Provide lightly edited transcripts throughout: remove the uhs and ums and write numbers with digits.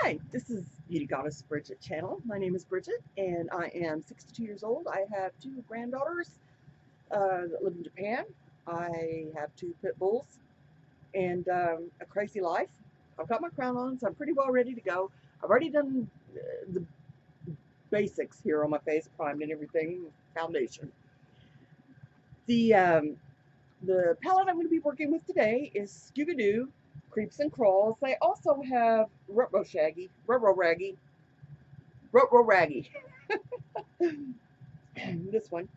Hi, this is Beauty Goddess Bridget channel. My name is Bridget, and I am 62 years old. I have two granddaughters that live in Japan. I have two pit bulls and a crazy life. I've got my crown on, so I'm pretty well ready to go. I've already done the basics here on my face, primed and everything, foundation. The palette I'm going to be working with today is Scooby-Doo Creeps and Crawls. They also have Rutro Raggy. This one.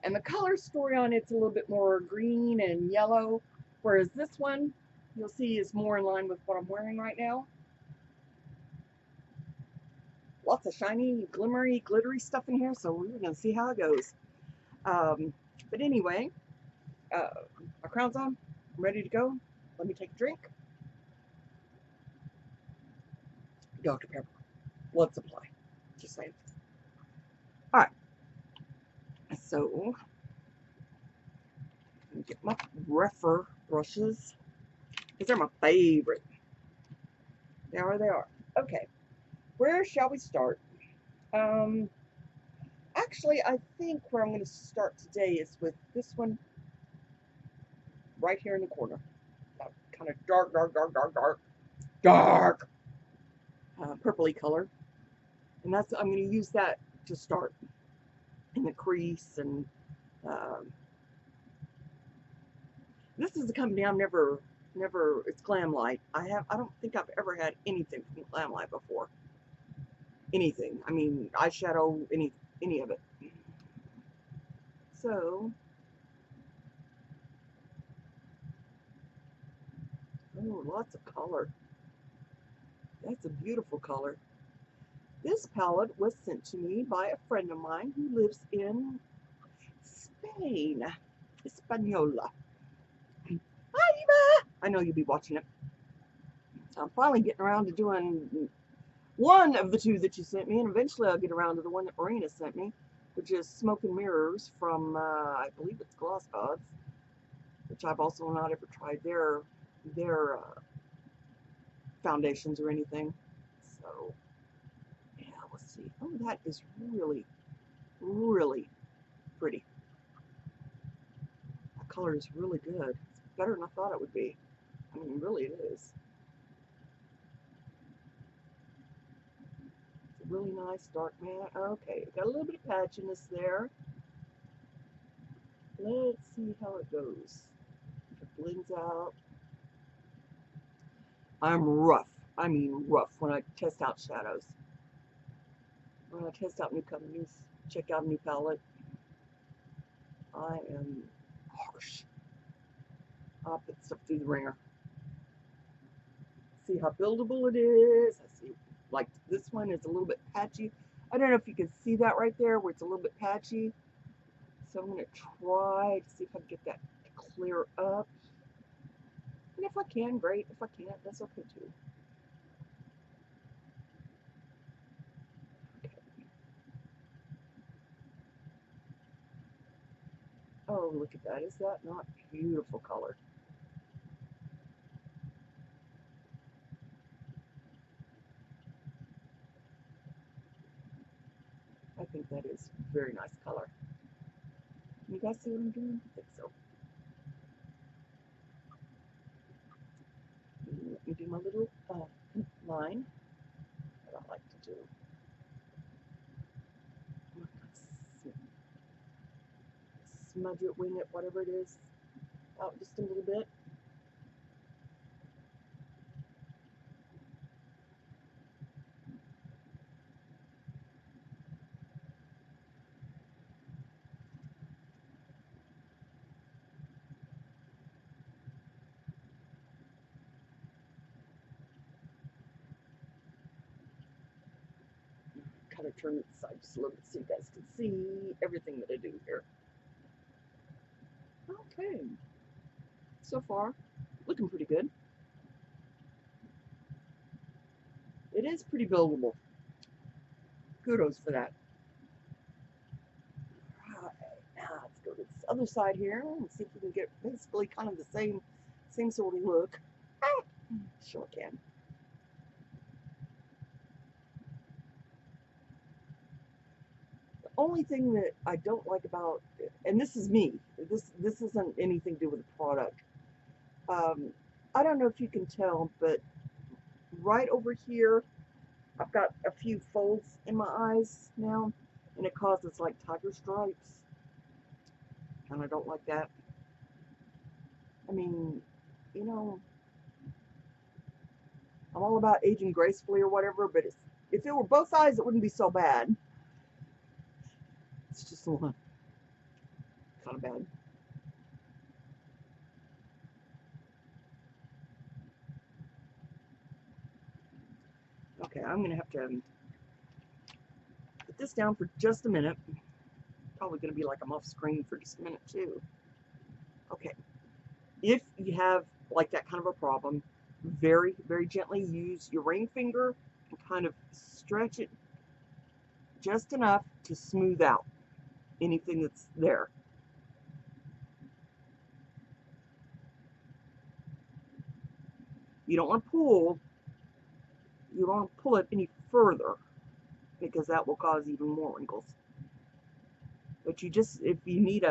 And the color story on it's a little bit more green and yellow, whereas this one, you'll see, is more in line with what I'm wearing right now. Lots of shiny, glimmery, glittery stuff in here, so we're going to see how it goes. But anyway, my crown's on. I'm ready to go. Let me take a drink. Dr. Pepper. Blood supply. Just saying. Alright. So, let me get my refer brushes, because they're my favorite. There they are. Okay. Where shall we start? Actually, I think where I'm going to start today is with this one right here in the corner. Kind of dark, purpley color. And that's, I'm going to use that to start in the crease. And this is a company I've never, it's Glamlite. I don't think I've ever had anything from Glamlite before. Anything. I mean, eyeshadow, any of it. So, oh, lots of color. That's a beautiful color. This palette was sent to me by a friend of mine who lives in Spain. Hispaniola. Hi, Eva! I know you'll be watching it. I'm finally getting around to doing one of the two that you sent me, and eventually I'll get around to the one that Marina sent me, which is Smoke and Mirrors from, I believe it's Gloss Gods, which I've also not ever tried their foundations or anything. So, yeah, let's see. Oh, that is really, really pretty. That color is really good. It's better than I thought it would be. I mean, really it is. It's a really nice dark matte. Okay, got a little bit of patchiness there. Let's see how it goes. If it blends out. I'm rough. I mean rough when I test out shadows. When I test out new companies, check out a new palette, I am harsh. I'll put stuff through the ringer. See how buildable it is. I see, like this one is a little bit patchy. I don't know if you can see that right there where it's a little bit patchy. So I'm going to try to see if I can get that to clear up. And if I can, great. If I can't, that's okay too. Okay. Oh, look at that. Is that not beautiful color? I think that is very nice color. You guys see what I'm doing? I think so. Let me do my little line that I like to do. Smudge it, wing it, whatever it is, out just a little bit. Kind of turn it aside just a little bit so you guys can see everything that I do here. Okay. So far, looking pretty good. It is pretty buildable. Kudos for that. Alright, now let's go to this other side here and see if we can get basically kind of the same sort of look. Sure can. only thing that I don't like about, and this is me, this isn't anything to do with the product. Um, I don't know if you can tell, but right over here, I've got a few folds in my eyes now, and it causes like tiger stripes, and I don't like that. I mean, you know, I'm all about aging gracefully or whatever, but if it were both eyes, it wouldn't be so bad. It's just a little kind of bad. Okay, I'm going to have to put this down for just a minute. Probably going to be like I'm off screen for just a minute too. Okay, if you have like that kind of a problem, very, very gently use your ring finger and kind of stretch it just enough to smooth out anything that's there. You don't want to pull. You don't want to pull it any further because that will cause even more wrinkles. But you just, if you need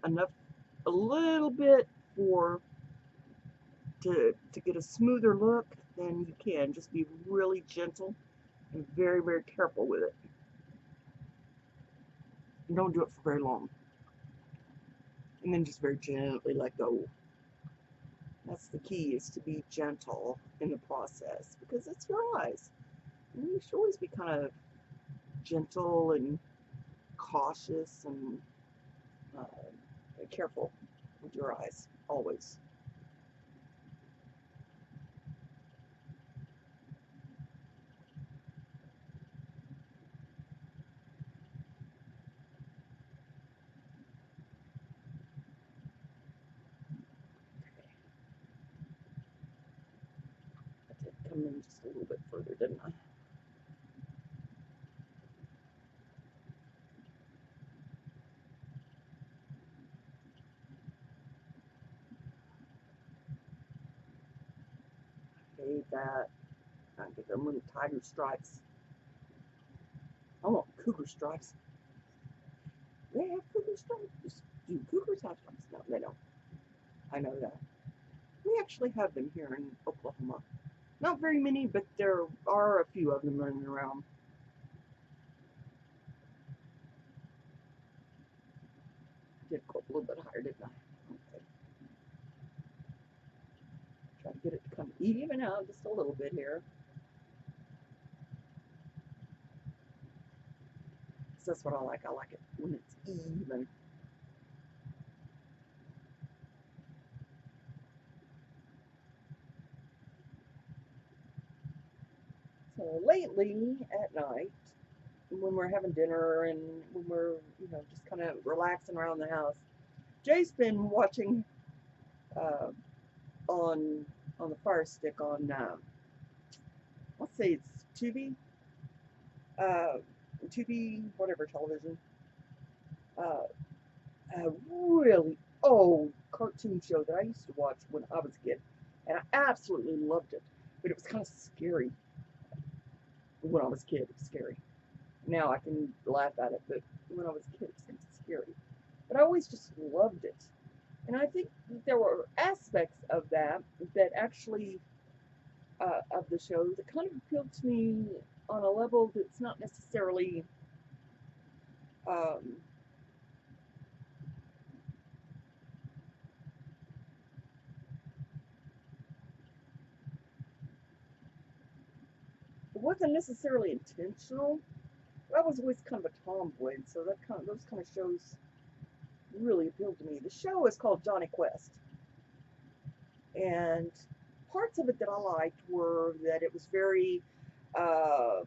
enough, a little bit for to get a smoother look, then you can just be really gentle and very, very careful with it. And don't do it for very long. And then just very gently let go. That's the key, is to be gentle in the process because it's your eyes. And you should always be kind of gentle and cautious and careful with your eyes, always. I did come in just a little bit further, didn't I? I hate that. I get them little tiger stripes. I want cougar stripes. They have cougar stripes. Do cougars have stripes? No, they don't. I know that. We actually have them here in Oklahoma. Not very many, but there are a few of them running around. Did go up a little bit higher, didn't I? Okay. Try to get it to come even out just a little bit here. So that's what I like. I like it when it's even. So lately at night, when we're having dinner and when we're, just kind of relaxing around the house, Jay's been watching uh, on the Fire Stick on, let's say it's Tubi, uh, Tubi, whatever television, uh, a really old cartoon show that I used to watch when I was a kid, and I absolutely loved it. But it was kind of scary when I was a kid. It was scary. Now I can laugh at it, but when I was a kid, it was kind of scary. But I always just loved it. And I think there were aspects of that that actually, of the show, that kind of appealed to me on a level that's not necessarily, um, it wasn't necessarily intentional. I was always kind of a tomboy, so those kind of shows really appealed to me. The show is called Johnny Quest, and parts of it that I liked were that it was very uh,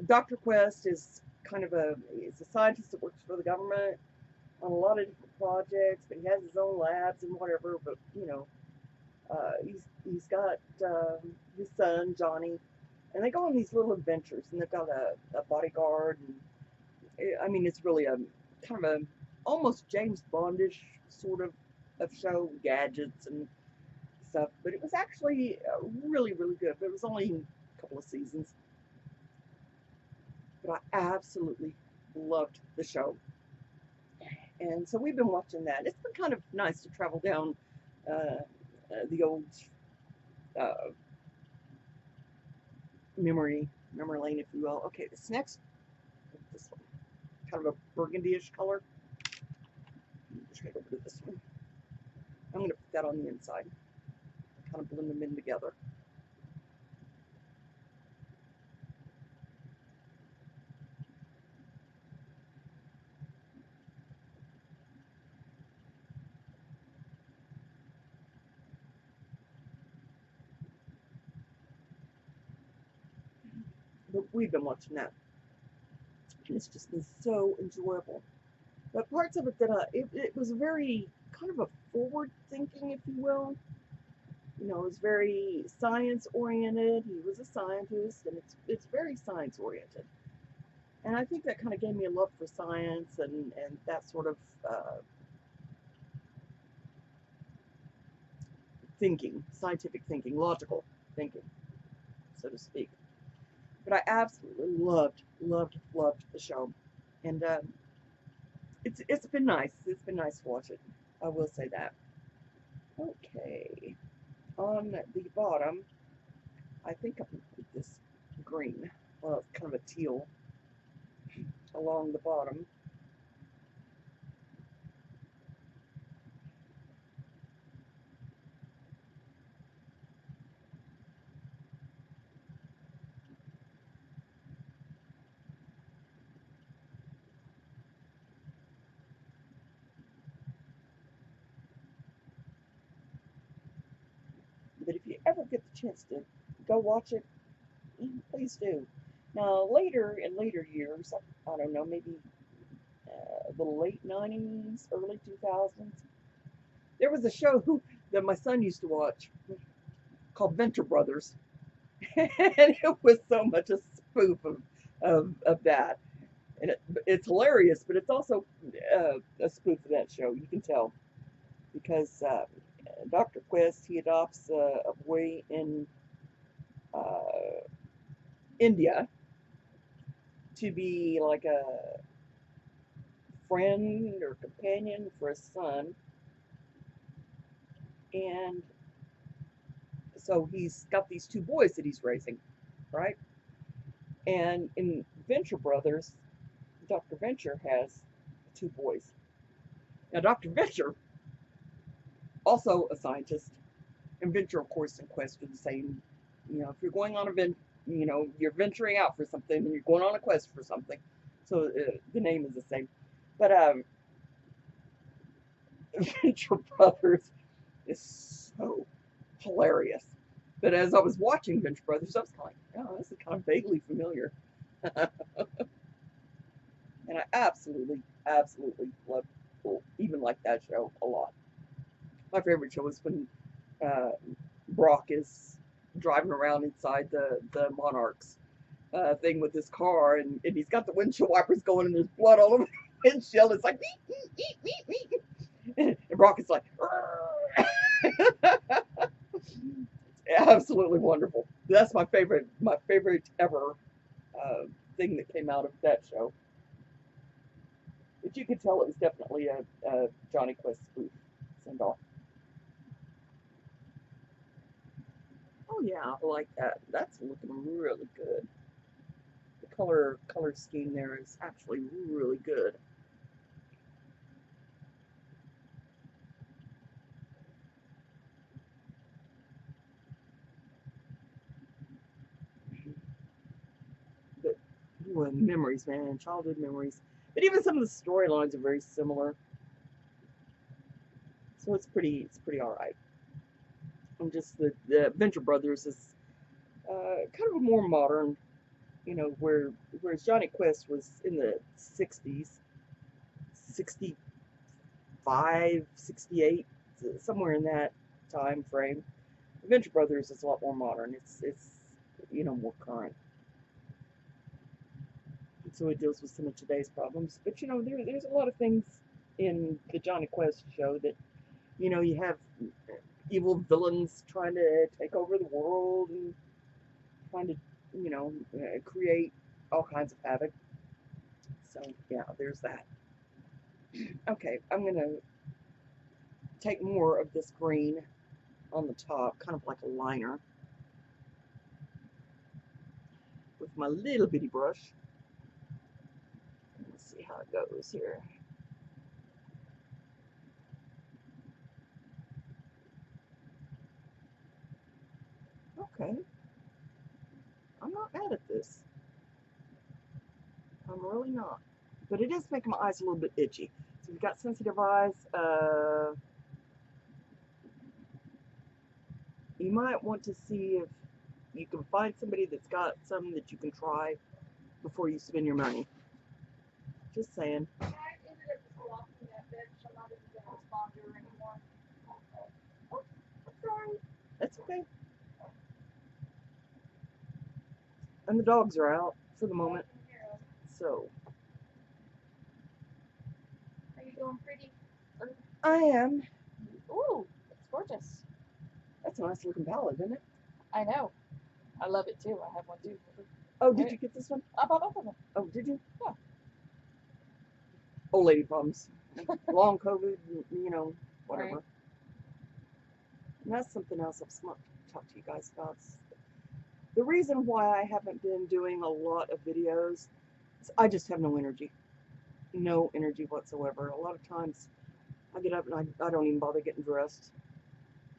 Dr. Quest is kind of he's a scientist that works for the government on a lot of different projects, but he has his own labs and whatever. But he's got his son Johnny, and they go on these little adventures, and they've got a bodyguard, and I mean it's really a kind of a almost James Bondish sort of show, gadgets and stuff. But it was actually really, really good. But it was only a couple of seasons. But but I absolutely loved the show. And so we've been watching that. It's been kind of nice to travel down the old uh, memory lane, if you will. Okay, this next, this one, kind of a burgundy-ish color. I'm just going to go over to this one. I'm going to put that on the inside. Kind of blend them in together. But we've been watching that. And it's just been so enjoyable. But parts of it that it was very kind of a forward thinking, if you will. You know, it was very science oriented. He was a scientist, and it's very science oriented. And I think that kind of gave me a love for science and that sort of thinking, scientific thinking, logical thinking, so to speak. But I absolutely loved the show, and it's been nice. It's been nice to watch it. I will say that. Okay, on the bottom, I think I'm gonna put this green. Well, it's kind of a teal along the bottom. But if you ever get the chance to go watch it, please do. Now, in later years, I don't know, maybe the late 90s, early 2000s, there was a show that my son used to watch called Venture Brothers. And it was so much a spoof of that. And it's hilarious, but it's also a spoof of that show. You can tell. Because Dr. Quest, he adopts a boy in India to be like a friend or companion for his son. And so he's got these two boys that he's raising, right? And in Venture Brothers, Dr. Venture has two boys. Now, Dr. Venture, also a scientist, and Venture, of course, and Quest are the same. You know, if you're going on you're venturing out for something and you're going on a quest for something. So the name is the same. But Venture Brothers is so hilarious. But as I was watching Venture Brothers, I was kind of like, oh, this is kind of vaguely familiar. And I absolutely love, even like that show a lot. My favorite show is when Brock is driving around inside the Monarch's thing with his car, and he's got the windshield wipers going, and there's blood all over the windshield. It's like, and Brock is like, absolutely wonderful. That's my favorite ever thing that came out of that show. But you could tell it was definitely a Johnny Quest spoof. Send off. Oh yeah, I like that. That's looking really good. The color scheme there is actually really good. But memories, man, childhood memories. But even some of the storylines are very similar. So it's pretty all right. And just the Venture Brothers is kind of a more modern, whereas Johnny Quest was in the 60s, 65, 68, somewhere in that time frame. Venture Brothers is a lot more modern. It's more current. And so it deals with some of today's problems. But there's a lot of things in the Johnny Quest show that you have evil villains trying to take over the world and trying to create all kinds of havoc. So yeah, there's that. Okay, I'm gonna take more of this green on the top, kind of like a liner, with my little bitty brush. Let's see how it goes here. Okay, I'm not bad at this. I'm really not. But it is making my eyes a little bit itchy. So if you've got sensitive eyes, you might want to see if you can find somebody that's got some that you can try before you spend your money. Just saying. I ended up just blocking that bitch. I'm not even going to respond to her anymore. Oh, I'm sorry. That's okay. And the dogs are out for the moment. So. Are you doing pretty? I am. Ooh, it's gorgeous. That's a nice looking palette, isn't it? I know. I love it too. I have one too. Oh, did you get this one? I bought both of them. Oh, did you? Yeah. Old lady problems. Long COVID, you know, whatever. Right. And that's something else I've smart to talk to you guys about. The reason why I haven't been doing a lot of videos is I just have no energy. No energy whatsoever. A lot of times I get up and I don't even bother getting dressed.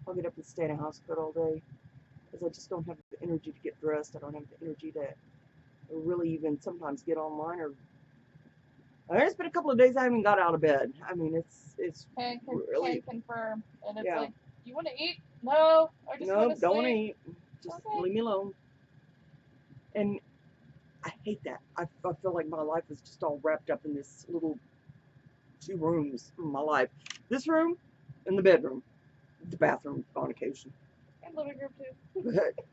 I'll get up and stay in a house coat all day because I just don't have the energy to get dressed. I don't have the energy to really even sometimes get online, or there's been a couple of days I haven't got out of bed. I mean, it's really, can confirm. And it's yeah. like, you want to eat? No, I just want no, to don't want to sleep. eat. Just Okay. leave me alone. And I hate that. I feel like my life is just all wrapped up in this little 2 rooms in my life. This room and the bedroom. The bathroom on occasion. And living room too. But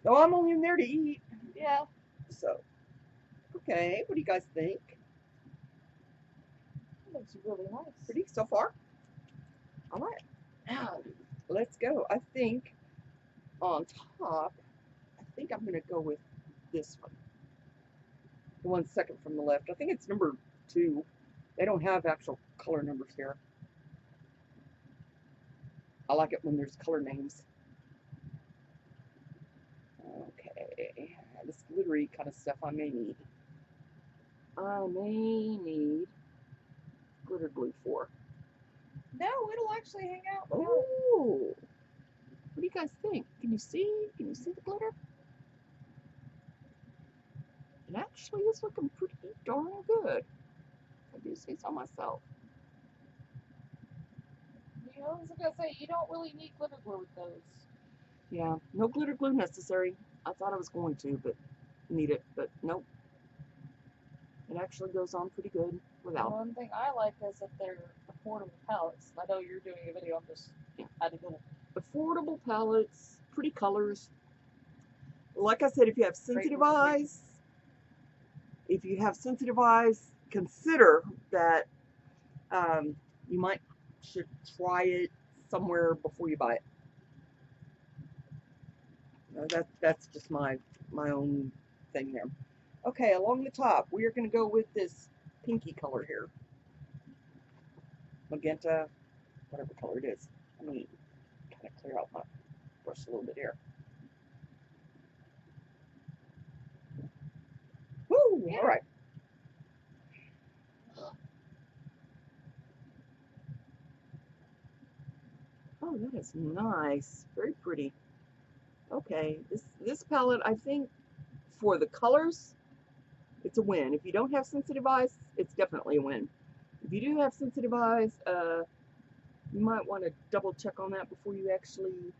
no, I'm only in there to eat. Yeah. So, okay, what do you guys think? It looks really nice. Pretty so far? All right. Now, let's go. I think on top, I think I'm going to go with this one. The one second from the left. I think it's number 2. They don't have actual color numbers here. I like it when there's color names. Okay, this glittery kind of stuff I may need. I may need glitter glue for. No, it'll actually hang out. Oh, what do you guys think? Can you see? Can you see the glitter? It actually is looking pretty darn good. I do say so myself. You know, I was gonna say, you don't really need glitter glue with those. Yeah, no glitter glue necessary. I thought I was going to, but need it, but nope. It actually goes on pretty good without. One thing I like is that they're affordable palettes. I know you're doing a video, I'm just adding little. Affordable palettes, pretty colors. Like I said, if you have sensitive eyes, consider that you should try it somewhere before you buy it. That's just my own thing there. Okay, along the top, we are going to go with this pinky color here. Magenta, whatever color it is. Let me kind of clear out my brush a little bit here. Woo! Yeah. All right. Oh, that is nice. Very pretty. Okay, this palette, I think, for the colors, it's a win. If you don't have sensitive eyes, it's definitely a win. If you do have sensitive eyes, you might want to double check on that before you actually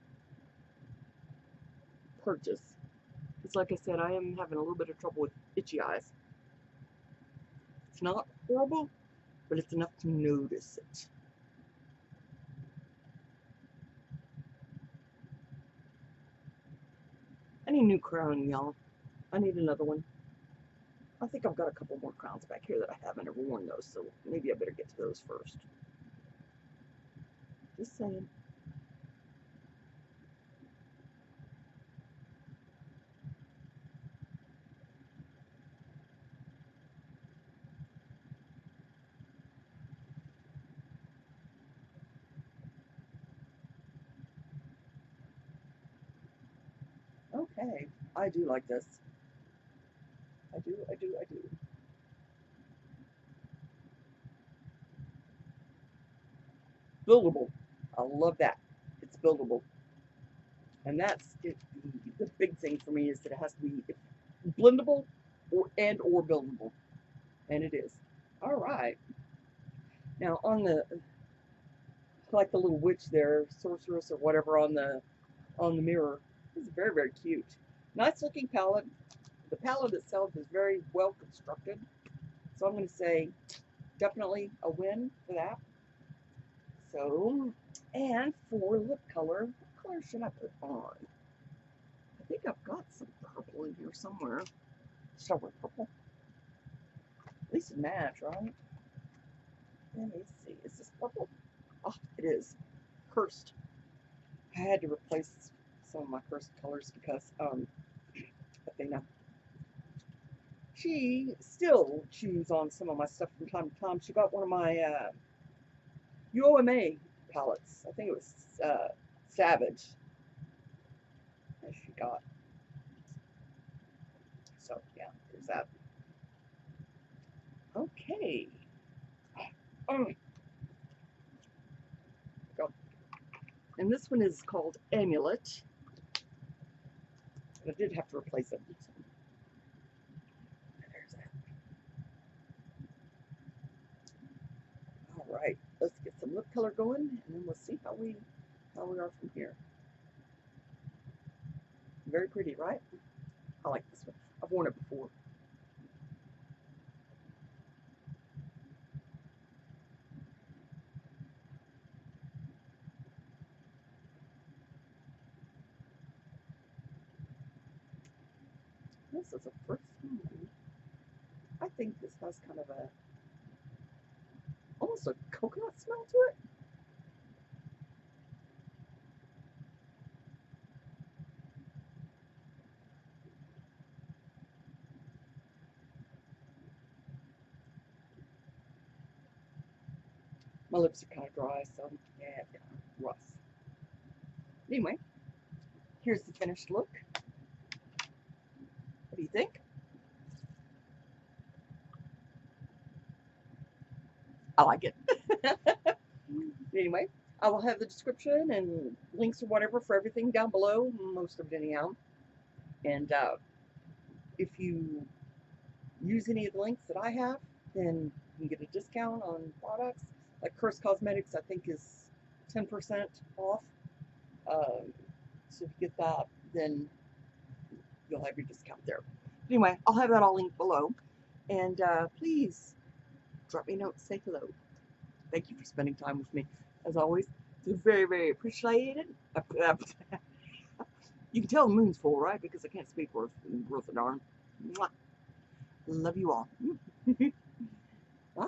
purchase. Because like I said, I am having a little bit of trouble with itchy eyes. It's not horrible, but it's enough to notice it. I need a new crown, y'all. I need another one. I think I've got a couple more crowns back here that I haven't ever worn those, so maybe I better get to those first. Just saying. Okay, I do like this. I do. Buildable. I love that. It's buildable. And that's it, the big thing for me is that it has to be blendable or buildable. And it is. All right. Now on the, like the little witch there, sorceress or whatever on the mirror, this is very, very cute. Nice looking palette. The palette itself is very well constructed. So I'm going to say definitely a win for that. So, and for lip color, what color should I put on? I think I've got some purple in here somewhere. Should I wear purple? At least a match, right? Let me see. Is this purple? Oh, it is. Curst. I had to replace some of my Curst colors because Athena, she still chews on some of my stuff from time to time. She got one of my UOMA palettes. I think it was Savage. That she got. So yeah, there's that. Okay. Go. And this one is called Amulet. I did have to replace it. There's that. All right, let's get some lip color going, and then we'll see how we are from here. Very pretty, right? I like this one. I've worn it before. This is a first one. I think this has kind of a almost a coconut smell to it. My lips are kind of dry, so yeah, it's kind of rough. Anyway, here's the finished look. What do you think? I like it. Anyway, I will have the description and links or whatever for everything down below, most of it anyhow. And if you use any of the links that I have, then you can get a discount on products. Like Curst Cosmetics, I think is 10% off. So if you get that, then you'll have your discount there. Anyway, I'll have that all linked below. And please drop me a note, say hello. Thank you for spending time with me. As always, it's very, very appreciated. You can tell the moon's full, right? Because I can't speak worth a darn. Mwah. Love you all. Bye.